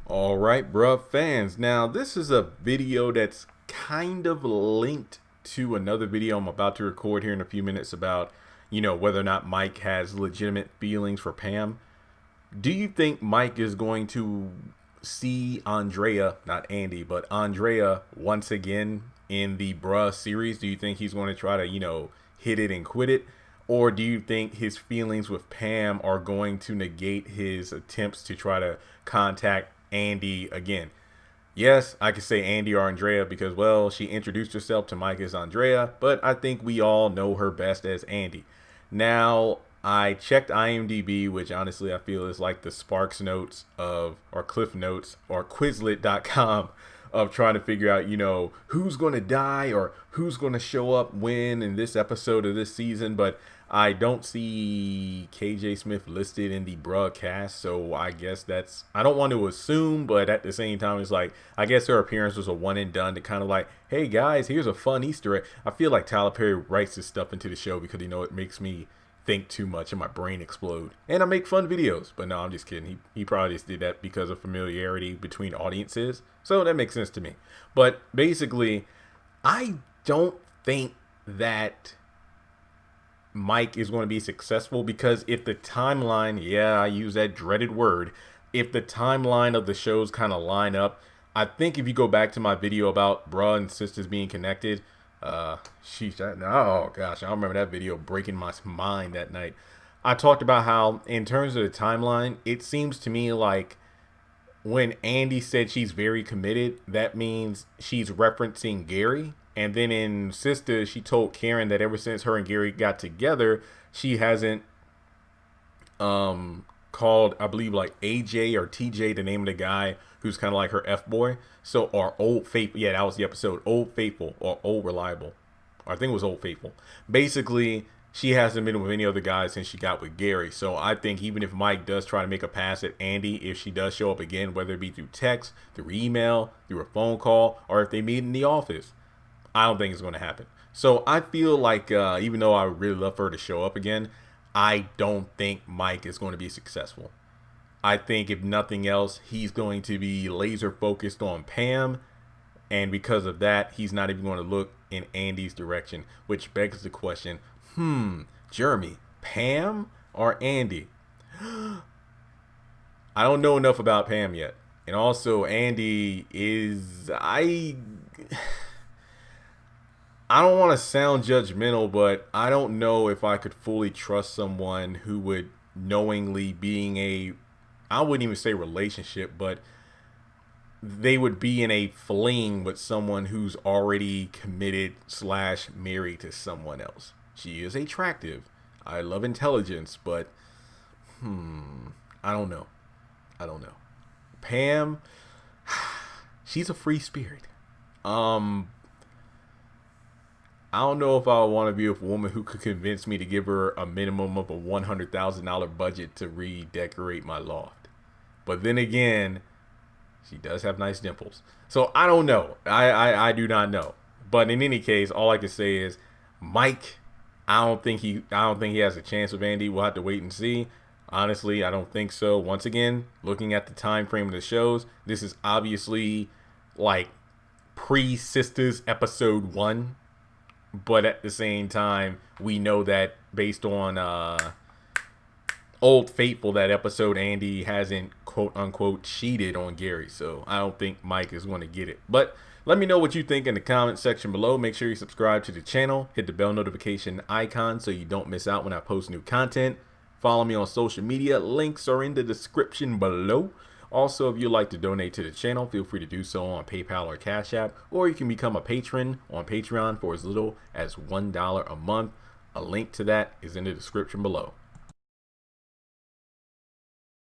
All right, bruh fans. Now, this is a video that's kind of linked to another video I'm about to record here in a few minutes about, whether or not Mike has legitimate feelings for Pam. Do you think Mike is going to see Andrea, not Andy, but Andrea once again in the Bruh series? Do you think he's going to try to, hit it and quit it? Or do you think his feelings with Pam are going to negate his attempts to try to contact Andy again? Yes, I could say Andy or Andrea because, well, she introduced herself to Mike as Andrea, but I think we all know her best as Andy. Now, I checked IMDb, which honestly I feel is like the Sparks Notes of, or Cliff Notes, or Quizlet.com of trying to figure out, who's going to die or who's going to show up when in this episode of this season. But I don't see KJ Smith listed in the broadcast, so I guess I don't want to assume, but at the same time, it's like, I guess her appearance was a one and done to kind of like, hey guys, here's a fun Easter egg. I feel like Tyler Perry writes this stuff into the show because, it makes me think too much and my brain explode. And I make fun videos, but no, I'm just kidding. He probably just did that because of familiarity between audiences. So that makes sense to me. But basically, I don't think that Mike is going to be successful because if the timeline, I use that dreaded word, if the timeline of the shows kind of line up, I think if you go back to my video about bruh and sisters being connected, oh gosh, I remember that video breaking my mind that night. I talked about how in terms of the timeline, it seems to me like when Andy said she's very committed, that means she's referencing Gary. And then in Sister, she told Karen that ever since her and Gary got together, she hasn't called, I believe, like AJ or TJ, the name of the guy who's kind of like her F-boy. So, or Old Faithful. Yeah, that was the episode. Old Faithful or Old Reliable. Or I think it was Old Faithful. Basically, she hasn't been with any other guys since she got with Gary. So I think even if Mike does try to make a pass at Andy, if she does show up again, whether it be through text, through email, through a phone call, or if they meet in the office, I don't think it's going to happen. So I feel like even though I would really love for her to show up again, I don't think Mike is going to be successful. I think if nothing else, he's going to be laser focused on Pam. And because of that, he's not even going to look in Andy's direction, which begs the question, Jeremy, Pam or Andy? I don't know enough about Pam yet. And also Andy is, I don't want to sound judgmental, but I don't know if I could fully trust someone who would knowingly I wouldn't even say relationship, but they would be in a fling with someone who's already committed / married to someone else. She is attractive. I love intelligence, but I don't know. Pam, she's a free spirit. I don't know if I want to be with a woman who could convince me to give her a minimum of a $100,000 budget to redecorate my loft. But then again, she does have nice dimples. So I don't know. I do not know. But in any case, all I can say is Mike, I don't think he has a chance with Andy. We'll have to wait and see. Honestly, I don't think so. Once again, looking at the time frame of the shows, this is obviously like pre-Sisters episode 1. But at the same time, we know that based on Old Faithful, that episode, Andy hasn't quote unquote cheated on Gary. So I don't think Mike is going to get it. But let me know what you think in the comment section below. Make sure you subscribe to the channel. Hit the bell notification icon so you don't miss out when I post new content. Follow me on social media. Links are in the description below. Also, if you'd like to donate to the channel, feel free to do so on PayPal or Cash App, or you can become a patron on Patreon for as little as $1 a month. A link to that is in the description below.